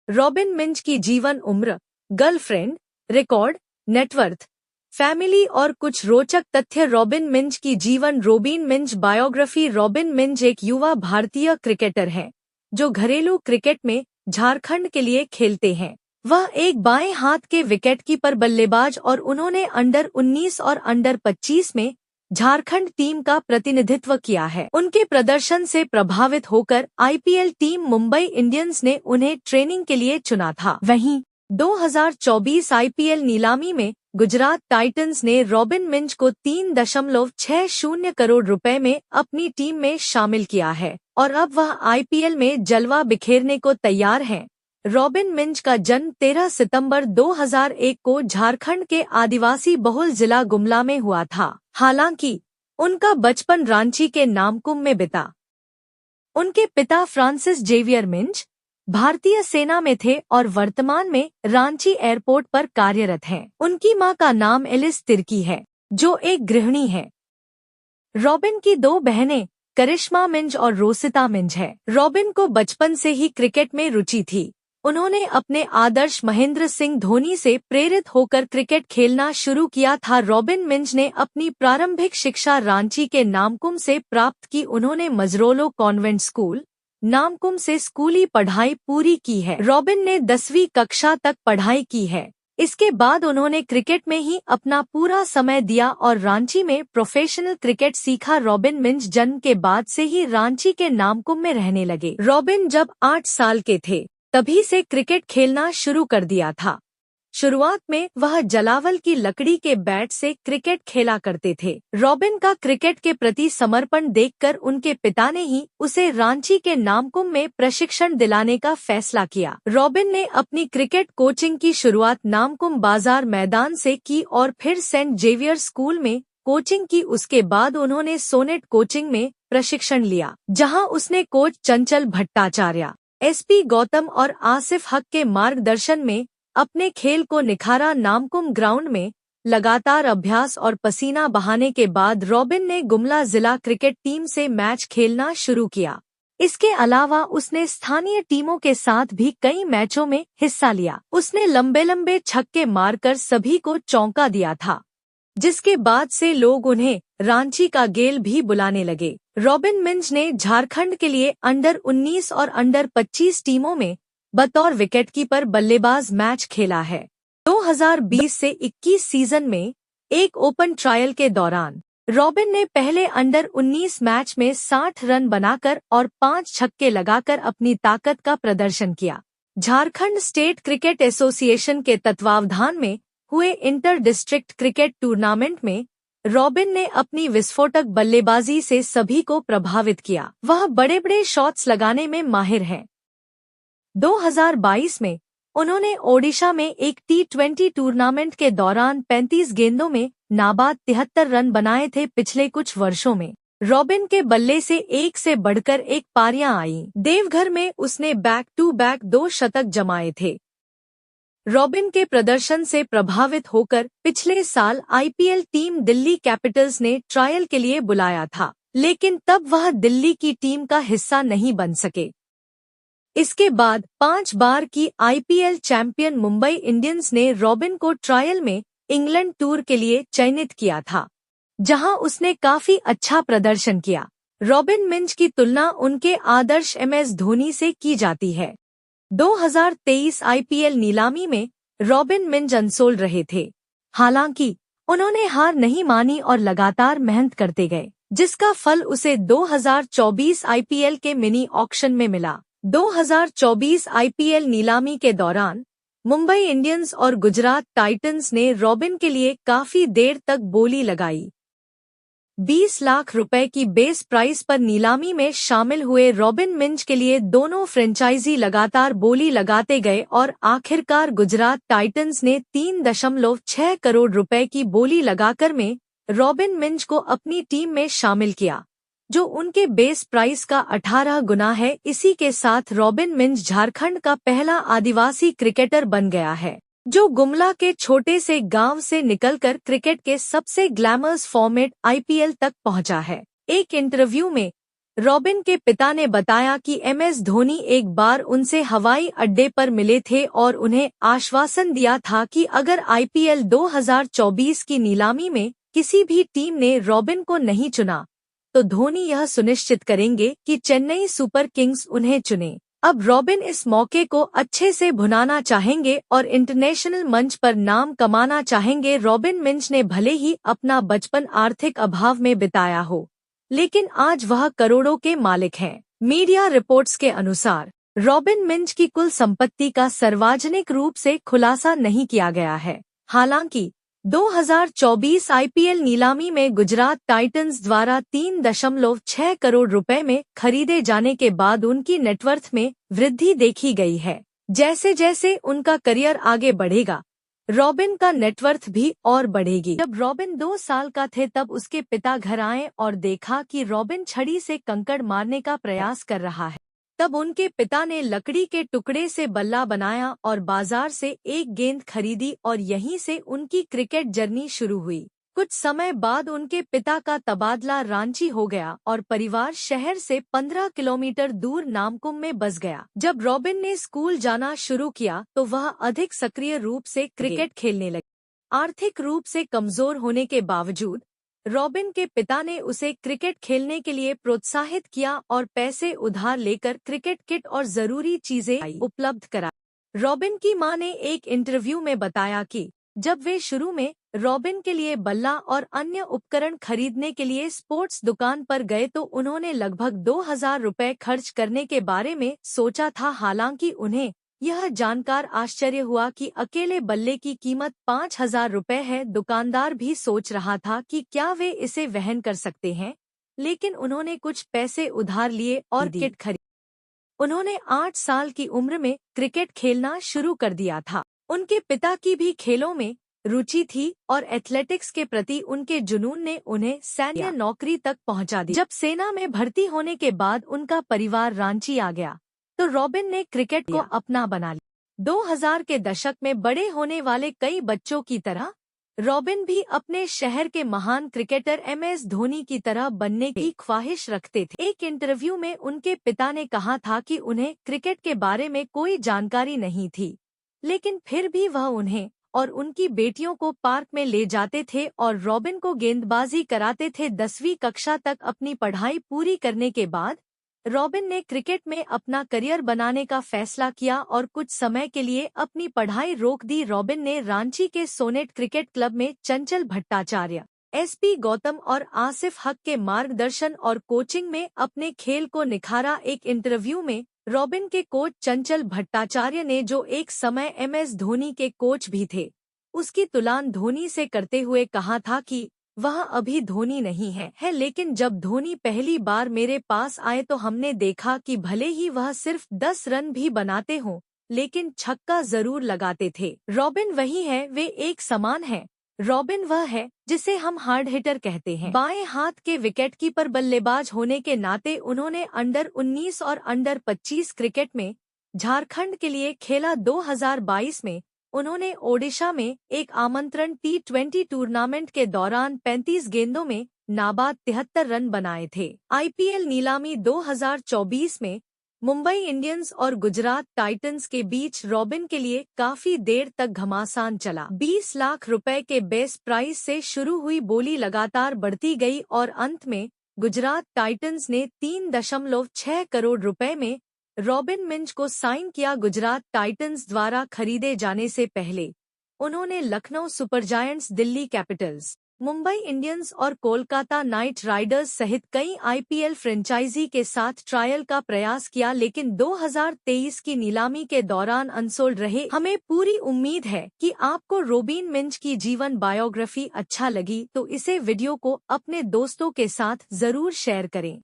Robin Minz की जीवन उम्र, गर्लफ्रेंड, रिकॉर्ड, नेटवर्थ, फैमिली और कुछ रोचक तथ्य। रॉबिन मिंज की जीवन। रॉबिन मिंज बायोग्राफी। रॉबिन मिंज एक युवा भारतीय क्रिकेटर हैं जो घरेलू क्रिकेट में झारखंड के लिए खेलते हैं। वह एक बाएं हाथ के विकेटकीपर बल्लेबाज और उन्होंने अंडर 19 और अंडर 25 में झारखंड टीम का प्रतिनिधित्व किया है। उनके प्रदर्शन से प्रभावित होकर आईपीएल टीम मुंबई इंडियंस ने उन्हें ट्रेनिंग के लिए चुना था। वहीं 2024 आईपीएल नीलामी में गुजरात टाइटंस ने रॉबिन मिंज को 3.60 करोड़ रुपए में अपनी टीम में शामिल किया है और अब वह आईपीएल में जलवा बिखेरने को तैयार हैं। रॉबिन मिंज का जन्म 13 सितंबर 2001 को झारखंड के आदिवासी बहुल जिला गुमला में हुआ था। हालांकि उनका बचपन रांची के नामकुम में बीता। उनके पिता फ्रांसिस जेवियर मिंज भारतीय सेना में थे और वर्तमान में रांची एयरपोर्ट पर कार्यरत हैं। उनकी मां का नाम एलिस तिर्की है, जो एक गृहिणी है। रॉबिन की 2 बहनें करिश्मा मिंज और रोसिता मिंज है। रॉबिन को बचपन से ही क्रिकेट में रुचि थी। उन्होंने अपने आदर्श महेंद्र सिंह धोनी से प्रेरित होकर क्रिकेट खेलना शुरू किया था। रॉबिन मिंज ने अपनी प्रारंभिक शिक्षा रांची के नामकुम से प्राप्त की। उन्होंने मजरोलो कॉन्वेंट स्कूल, नामकुम से स्कूली पढ़ाई पूरी की है। रॉबिन ने 10वीं कक्षा तक पढ़ाई की है। इसके बाद उन्होंने क्रिकेट में ही अपना पूरा समय दिया और रांची में प्रोफेशनल क्रिकेट सीखा। रॉबिन मिंज जन्म के बाद से ही रांची के नामकुम में रहने लगे। रॉबिन जब 8 साल के थे तभी से क्रिकेट खेलना शुरू कर दिया था। शुरुआत में वह जलावल की लकड़ी के बैट से क्रिकेट खेला करते थे। रॉबिन का क्रिकेट के प्रति समर्पण देखकर उनके पिता ने ही उसे रांची के नामकुम में प्रशिक्षण दिलाने का फैसला किया। रॉबिन ने अपनी क्रिकेट कोचिंग की शुरुआत नामकुम बाजार मैदान से की और फिर सेंट जेवियर स्कूल में कोचिंग की। उसके बाद उन्होंने सोनेट कोचिंग में प्रशिक्षण लिया, जहां उसने कोच चंचल भट्टाचार्य, एसपी गौतम और आसिफ हक के मार्गदर्शन में अपने खेल को निखारा। नामकुम ग्राउंड में लगातार अभ्यास और पसीना बहाने के बाद रॉबिन ने गुमला जिला क्रिकेट टीम से मैच खेलना शुरू किया। इसके अलावा उसने स्थानीय टीमों के साथ भी कई मैचों में हिस्सा लिया। उसने लंबे लंबे छक्के मारकर सभी को चौंका दिया था, जिसके बाद से लोग उन्हें रांची का गेल भी बुलाने लगे। रॉबिन मिंज ने झारखंड के लिए अंडर 19 और अंडर 25 टीमों में बतौर विकेटकीपर बल्लेबाज मैच खेला है। 2020 से 21 सीजन में एक ओपन ट्रायल के दौरान रॉबिन ने पहले अंडर 19 मैच में 60 रन बनाकर और 5 छक्के लगाकर अपनी ताकत का प्रदर्शन किया। झारखंड स्टेट क्रिकेट एसोसिएशन के तत्वावधान में हुए इंटर डिस्ट्रिक्ट क्रिकेट टूर्नामेंट में रॉबिन ने अपनी विस्फोटक बल्लेबाजी से सभी को प्रभावित किया। वह बड़े बड़े शॉट्स लगाने में माहिर हैं। 2022 में उन्होंने ओडिशा में एक T20 टूर्नामेंट के दौरान 35 गेंदों में नाबाद 73 रन बनाए थे। पिछले कुछ वर्षों में रॉबिन के बल्ले से एक से बढ़कर एक पारियां आईं। देवघर में उसने बैक टू बैक 2 शतक जमाए थे। रॉबिन के प्रदर्शन से प्रभावित होकर पिछले साल आईपीएल टीम दिल्ली कैपिटल्स ने ट्रायल के लिए बुलाया था, लेकिन तब वह दिल्ली की टीम का हिस्सा नहीं बन सके। इसके बाद 5 बार की आईपीएल चैंपियन मुंबई इंडियंस ने रॉबिन को ट्रायल में इंग्लैंड टूर के लिए चयनित किया था, जहां उसने काफी अच्छा प्रदर्शन किया। रॉबिन मिंज की तुलना उनके आदर्श एमएस धोनी से की जाती है। 2023 आईपीएल नीलामी में रॉबिन मिंज अनसोल्ड रहे थे। हालांकि उन्होंने हार नहीं मानी और लगातार मेहनत करते गए, जिसका फल उसे 2024 आईपीएल के मिनी ऑक्शन में मिला। 2024 आईपीएल नीलामी के दौरान मुंबई इंडियंस और गुजरात टाइटंस ने रॉबिन के लिए काफी देर तक बोली लगाई। 20 लाख रुपए की बेस प्राइस पर नीलामी में शामिल हुए रॉबिन मिंज के लिए दोनों फ्रेंचाइजी लगातार बोली लगाते गए और आखिरकार गुजरात टाइटंस ने 3.6 करोड़ रुपए की बोली लगाकर में रॉबिन मिंज को अपनी टीम में शामिल किया, जो उनके बेस प्राइस का 18 गुना है। इसी के साथ रॉबिन मिंज झारखंड का पहला आदिवासी क्रिकेटर बन गया है, जो गुमला के छोटे से गांव से निकलकर क्रिकेट के सबसे ग्लैमरस फॉर्मेट आईपीएल तक पहुंचा है। एक इंटरव्यू में रॉबिन के पिता ने बताया कि MS धोनी एक बार उनसे हवाई अड्डे पर मिले थे और उन्हें आश्वासन दिया था कि अगर IPL 2024 की नीलामी में किसी भी टीम ने रॉबिन को नहीं चुना, तो धोनी यह सुनिश्चित करेंगे कि चेन्नई सुपर किंग्स उन्हें चुने। अब रॉबिन इस मौके को अच्छे से भुनाना चाहेंगे और इंटरनेशनल मंच पर नाम कमाना चाहेंगे। रॉबिन मिंज ने भले ही अपना बचपन आर्थिक अभाव में बिताया हो, लेकिन आज वह करोड़ों के मालिक हैं। मीडिया रिपोर्ट्स के अनुसार रॉबिन मिंज की कुल संपत्ति का सार्वजनिक रूप से खुलासा नहीं किया गया है। हालांकि 2024 IPL नीलामी में गुजरात टाइटंस द्वारा 3.6 करोड़ रुपए में खरीदे जाने के बाद उनकी नेटवर्थ में वृद्धि देखी गई है। जैसे जैसे उनका करियर आगे बढ़ेगा, रॉबिन का नेटवर्थ भी और बढ़ेगी। जब रॉबिन 2 साल का थे तब उसके पिता घर आए और देखा कि रॉबिन छड़ी से कंकड़ मारने का प्रयास कर रहा है। तब उनके पिता ने लकड़ी के टुकड़े से बल्ला बनाया और बाजार से एक गेंद खरीदी और यहीं से उनकी क्रिकेट जर्नी शुरू हुई। कुछ समय बाद उनके पिता का तबादला रांची हो गया और परिवार शहर से 15 किलोमीटर दूर नामकुम में बस गया। जब रॉबिन ने स्कूल जाना शुरू किया तो वह अधिक सक्रिय रूप से क्रिकेट खेलने लगे। आर्थिक रूप से कमजोर होने के बावजूद रॉबिन के पिता ने उसे क्रिकेट खेलने के लिए प्रोत्साहित किया और पैसे उधार लेकर क्रिकेट किट और जरूरी चीजें उपलब्ध कराई। रॉबिन की मां ने एक इंटरव्यू में बताया कि जब वे शुरू में रॉबिन के लिए बल्ला और अन्य उपकरण खरीदने के लिए स्पोर्ट्स दुकान पर गए तो उन्होंने लगभग 2000 रुपए खर्च करने के बारे में सोचा था। हालांकि उन्हें यह जानकर आश्चर्य हुआ कि अकेले बल्ले की कीमत 5000 रुपए है। दुकानदार भी सोच रहा था कि क्या वे इसे वहन कर सकते हैं, लेकिन उन्होंने कुछ पैसे उधार लिए और किट खरीदी। उन्होंने 8 साल की उम्र में क्रिकेट खेलना शुरू कर दिया था। उनके पिता की भी खेलों में रुचि थी और एथलेटिक्स के प्रति उनके जुनून ने उन्हें सैन्य नौकरी तक पहुंचा दी। जब सेना में भर्ती होने के बाद उनका परिवार रांची आ गया तो रॉबिन ने क्रिकेट को अपना बना लिया। 2000 के दशक में बड़े होने वाले कई बच्चों की तरह रॉबिन भी अपने शहर के महान क्रिकेटर MS धोनी की तरह बनने की ख्वाहिश रखते थे। एक इंटरव्यू में उनके पिता ने कहा था कि उन्हें क्रिकेट के बारे में कोई जानकारी नहीं थी, लेकिन फिर भी वह उन्हें और उनकी बेटियों को पार्क में ले जाते थे और रॉबिन को गेंदबाजी कराते थे। 10वीं कक्षा तक अपनी पढ़ाई पूरी करने के बाद रॉबिन ने क्रिकेट में अपना करियर बनाने का फैसला किया और कुछ समय के लिए अपनी पढ़ाई रोक दी। रॉबिन ने रांची के सोनेट क्रिकेट क्लब में चंचल भट्टाचार्य, SP गौतम और आसिफ हक के मार्गदर्शन और कोचिंग में अपने खेल को निखारा। एक इंटरव्यू में रॉबिन के कोच चंचल भट्टाचार्य ने, जो एक समय MS धोनी के कोच भी थे, उसकी तुलना धोनी से करते हुए कहा था कि वह अभी धोनी नहीं है, लेकिन जब धोनी पहली बार मेरे पास आए तो हमने देखा कि भले ही वह सिर्फ 10 रन भी बनाते हों, लेकिन छक्का जरूर लगाते थे। रॉबिन वही है, वे एक समान है। रॉबिन वह है जिसे हम हार्ड हिटर कहते हैं। बाएं हाथ के विकेटकीपर बल्लेबाज होने के नाते उन्होंने अंडर 19 और अंडर 25 क्रिकेट में झारखंड के लिए खेला। 2022 में उन्होंने ओडिशा में एक आमंत्रण T20 टूर्नामेंट के दौरान 35 गेंदों में नाबाद 73 रन बनाए थे। IPL नीलामी 2024 में मुंबई इंडियंस और गुजरात टाइटंस के बीच रॉबिन के लिए काफी देर तक घमासान चला। 20 लाख रुपए के बेस प्राइस से शुरू हुई बोली लगातार बढ़ती गई और अंत में गुजरात टाइटंस ने 3.6 करोड़ रुपए में रॉबिन मिंज को साइन किया। गुजरात टाइटंस द्वारा खरीदे जाने से पहले उन्होंने Lucknow Super Giants, Delhi Capitals, Mumbai Indians और कोलकाता नाइट राइडर्स सहित कई IPL फ्रेंचाइजी के साथ ट्रायल का प्रयास किया, लेकिन 2023 की नीलामी के दौरान अनसोल्ड रहे। हमें पूरी उम्मीद है कि आपको रॉबिन मिंज की जीवन बायोग्राफी अच्छा लगी, तो इसे वीडियो को अपने दोस्तों के साथ जरूर शेयर करें।